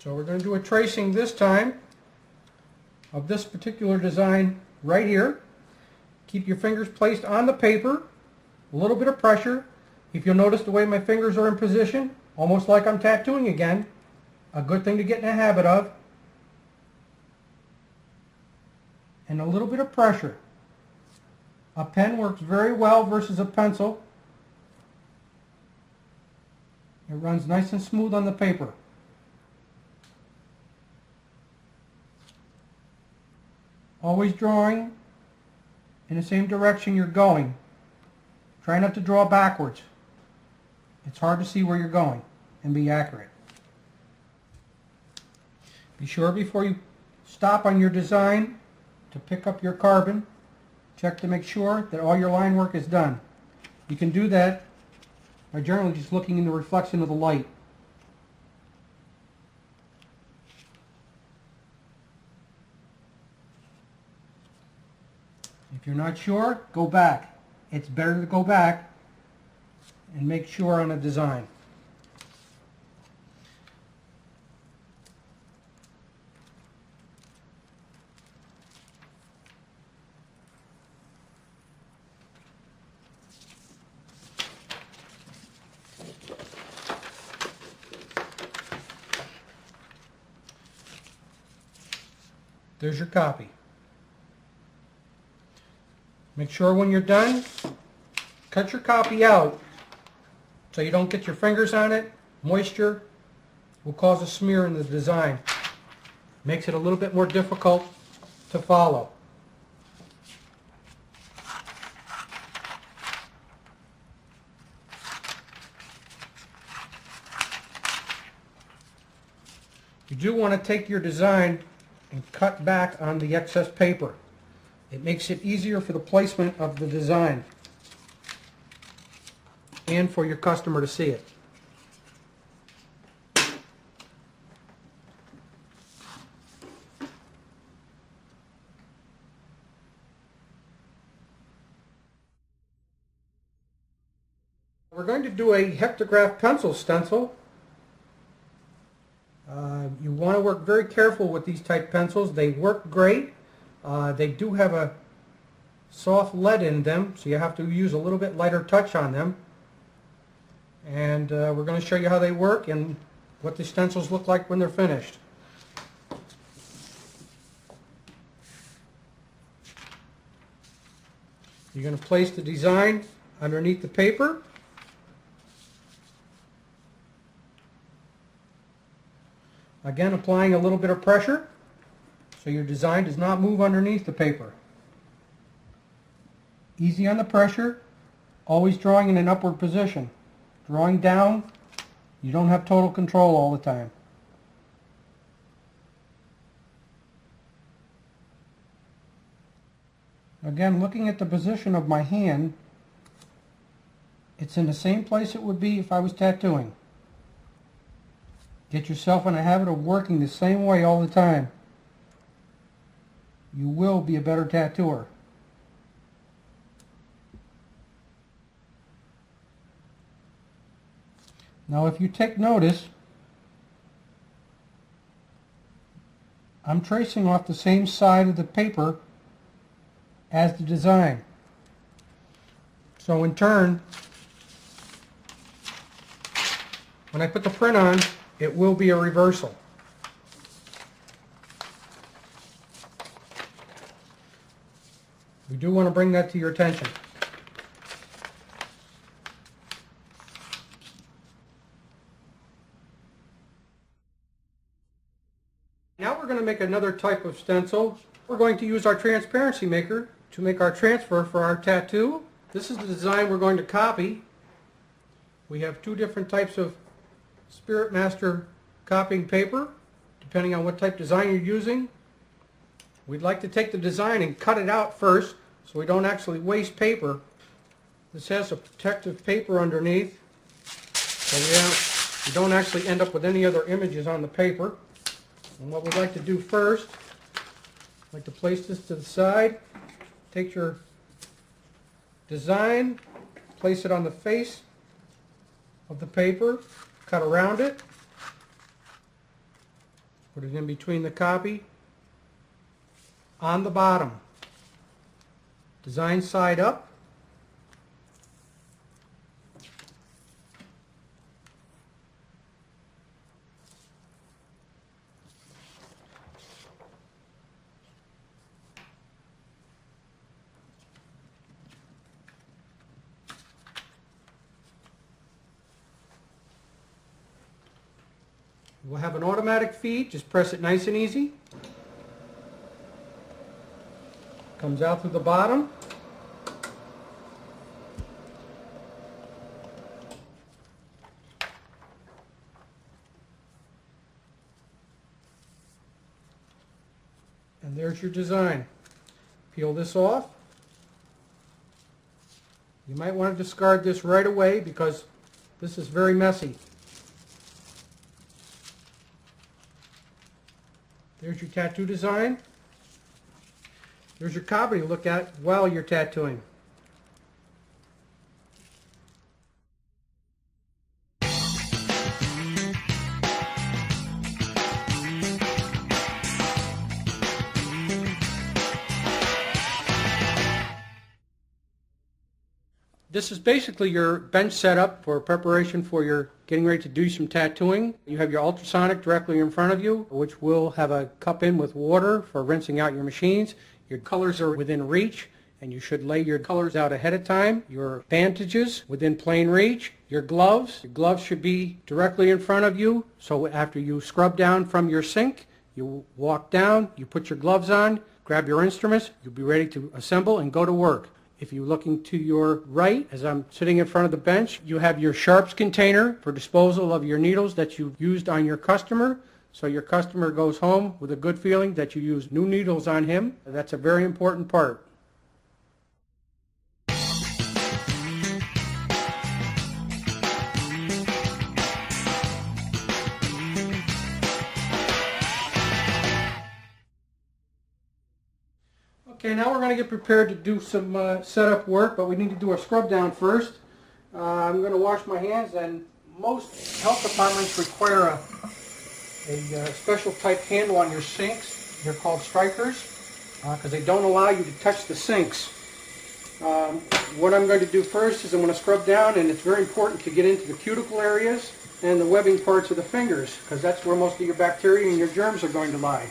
So we're going to do a tracing this time of this particular design right here. Keep your fingers placed on the paper, a little bit of pressure. If you'll notice the way my fingers are in position, almost like I'm tattooing again, a good thing to get in the habit of. And a little bit of pressure. A pen works very well versus a pencil. It runs nice and smooth on the paper. Always drawing in the same direction you're going. Try not to draw backwards. It's hard to see where you're going and be accurate. Be sure before you stop on your design to pick up your carbon. Check to make sure that all your line work is done. You can do that by generally just looking in the reflection of the light. If you're not sure, go back. It's better to go back and make sure on a design. There's your copy. Make sure when you're done, cut your copy out so you don't get your fingers on it. Moisture will cause a smear in the design. Makes it a little bit more difficult to follow. You do want to take your design and cut back on the excess paper. It makes it easier for the placement of the design and for your customer to see it. We're going to do a hectograph pencil stencil. You want to work very careful with these type pencils. They work great. They do have a soft lead in them, so you have to use a little bit lighter touch on them. And we're going to show you how they work and what the stencils look like when they're finished. You're going to place the design underneath the paper. Again, applying a little bit of pressure so your design does not move underneath the paper. Easy on the pressure, always drawing in an upward position. Drawing down, you don't have total control all the time. Again, looking at the position of my hand, it's in the same place it would be if I was tattooing. Get yourself in a habit of working the same way all the time. You will be a better tattooer. Now if you take notice, I'm tracing off the same side of the paper as the design. So in turn, when I put the print on, it will be a reversal. We do want to bring that to your attention. Now we're going to make another type of stencil. We're going to use our transparency maker to make our transfer for our tattoo. This is the design we're going to copy. We have two different types of Spirit Master copying paper, depending on what type design you're using. We'd like to take the design and cut it out first so we don't actually waste paper. This has a protective paper underneath, so you don't actually end up with any other images on the paper. And what we'd like to do first, I'd like to place this to the side. Take your design, place it on the face of the paper, cut around it, Put it in between the copy. On the bottom, design side up. We'll have an automatic feed. Just press it nice and easy. Comes out through the bottom. And there's your design. Peel this off. You might want to discard this right away because this is very messy. There's your tattoo design. There's your copy to look at while you're tattooing. This is basically your bench setup for preparation for your getting ready to do some tattooing. You have your ultrasonic directly in front of you, which will have a cup in with water for rinsing out your machines. Your colors are within reach, and you should lay your colors out ahead of time. Your bandages within plain reach. Your gloves should be directly in front of you, so after you scrub down from your sink, you walk down, you put your gloves on, grab your instruments, you'll be ready to assemble and go to work. If you're looking to your right, as I'm sitting in front of the bench, you have your sharps container for disposal of your needles that you've used on your customer. So your customer goes home with a good feeling that you used new needles on him. That's a very important part. Okay, now we're going to get prepared to do some setup work, but we need to do a scrub down first. I'm going to wash my hands, and most health departments require a special type handle on your sinks. They're called strikers because they don't allow you to touch the sinks. What I'm going to do first is I'm going to scrub down, and it's very important to get into the cuticle areas and the webbing parts of the fingers because that's where most of your bacteria and your germs are going to lie.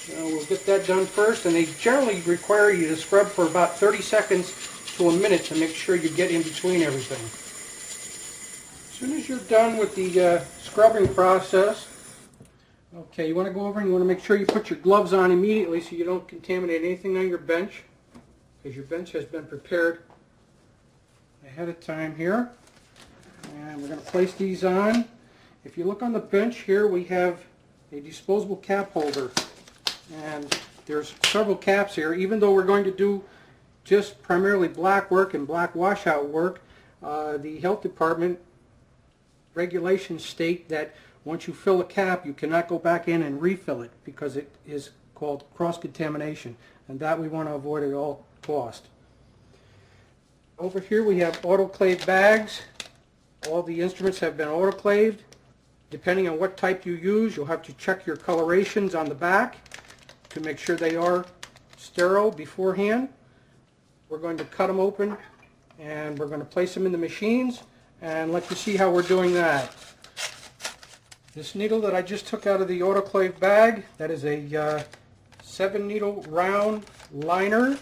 So we'll get that done first, and they generally require you to scrub for about 30 seconds to a minute to make sure you get in between everything. As soon as you're done with the scrubbing process, okay, you want to go over and you want to make sure you put your gloves on immediately so you don't contaminate anything on your bench, because your bench has been prepared ahead of time here. And we're going to place these on. If you look on the bench here, we have a disposable cap holder. And there's several caps here. Even though we're going to do just primarily black work and black washout work, the health department regulations state that once you fill a cap, you cannot go back in and refill it because it is called cross-contamination, and that we want to avoid at all cost. Over here we have autoclave bags. All the instruments have been autoclaved. Depending on what type you use, you'll have to check your colorations on the back to make sure they are sterile beforehand. We're going to cut them open and we're going to place them in the machines and let you see how we're doing that. This needle that I just took out of the autoclave bag, that is a 7 needle round liner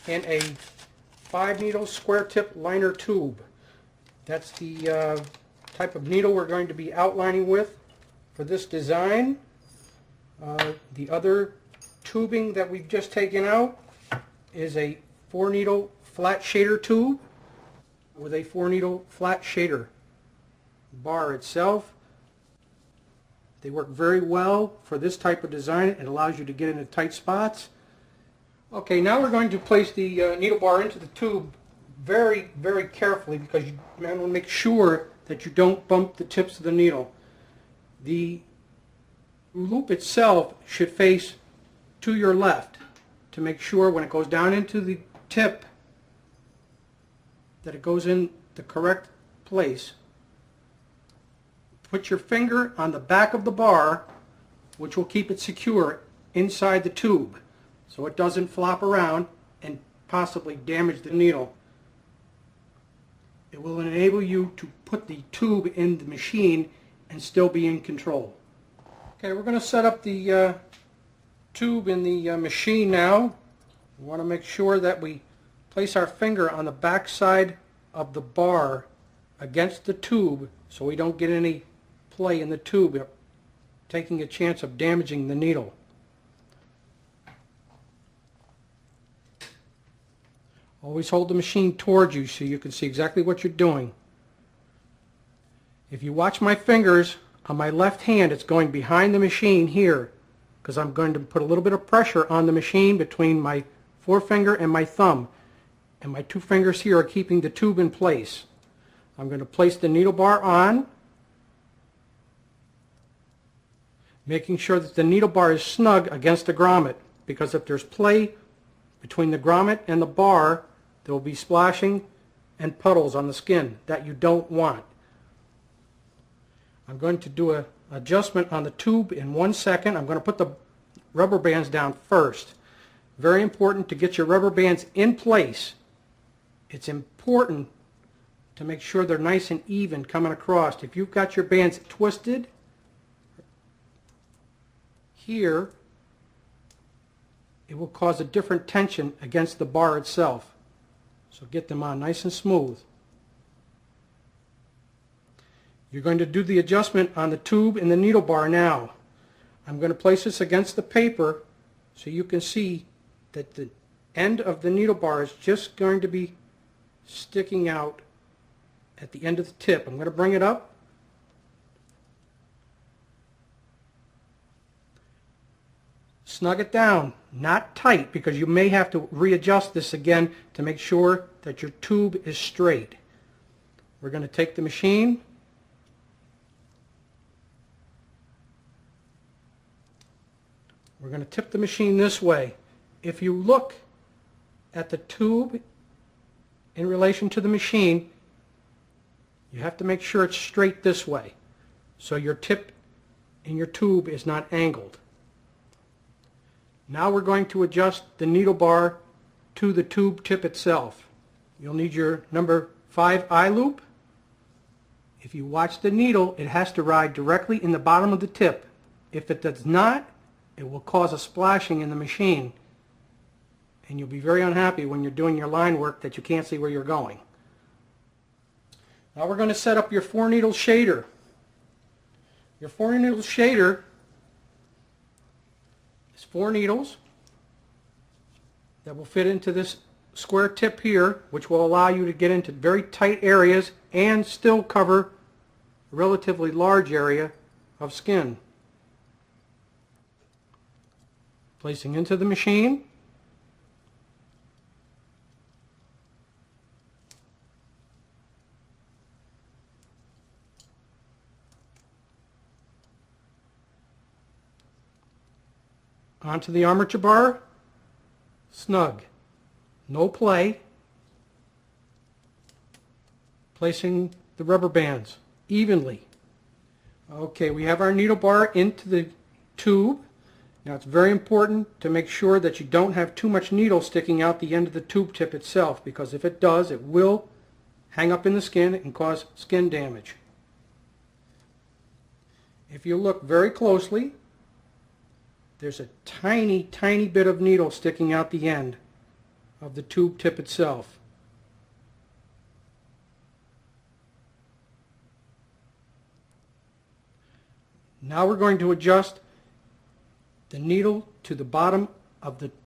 and a 5 needle square tip liner tube. That's the type of needle we're going to be outlining with for this design. The other tubing that we've just taken out is a 4 needle flat shader tube with a 4 needle flat shader bar itself. They work very well for this type of design. It allows you to get into tight spots. Okay, now we're going to place the needle bar into the tube very, very carefully because you want to make sure that you don't bump the tips of the needle. The loop itself should face to your left to make sure when it goes down into the tip that it goes in the correct place. Put your finger on the back of the bar, which will keep it secure inside the tube so it doesn't flop around and possibly damage the needle. It will enable you to put the tube in the machine and still be in control. Okay, we're going to set up the tube in the machine now. We want to make sure that we place our finger on the back side of the bar against the tube so we don't get any play in the tube, taking a chance of damaging the needle. Always hold the machine towards you so you can see exactly what you're doing. If you watch my fingers on my left hand, it's going behind the machine here because I'm going to put a little bit of pressure on the machine between my forefinger and my thumb, and my two fingers here are keeping the tube in place. I'm going to place the needle bar on, making sure that the needle bar is snug against the grommet, because if there's play between the grommet and the bar, there will be splashing and puddles on the skin that you don't want. I'm going to do an adjustment on the tube in 1 second. I'm going to put the rubber bands down first. Very important to get your rubber bands in place. It's important to make sure they're nice and even coming across. If you've got your bands twisted here, it will cause a different tension against the bar itself. So get them on nice and smooth. You're going to do the adjustment on the tube and the needle bar now. I'm going to place this against the paper so you can see that the end of the needle bar is just going to be sticking out at the end of the tip. I'm going to bring it up. Snug it down, not tight, because you may have to readjust this again to make sure that your tube is straight. We're going to take the machine, we're going to tip the machine this way. If you look at the tube in relation to the machine, you have to make sure it's straight this way so your tip in your tube is not angled. Now we're going to adjust the needle bar to the tube tip itself. You'll need your number 5 eye loop. If you watch the needle, it has to ride directly in the bottom of the tip. If it does not, it will cause a splashing in the machine, and you'll be very unhappy when you're doing your line work that you can't see where you're going. Now we're going to set up your 4-needle shader. Your 4-needle shader is 4 needles that will fit into this square tip here, which will allow you to get into very tight areas and still cover a relatively large area of skin. Placing into the machine. Onto the armature bar, snug, no play. Placing the rubber bands evenly. Okay, we have our needle bar into the tube. Now it's very important to make sure that you don't have too much needle sticking out the end of the tube tip itself, because if it does, it will hang up in the skin and cause skin damage. If you look very closely, there's a tiny, tiny bit of needle sticking out the end of the tube tip itself. Now we're going to adjust the needle to the bottom of the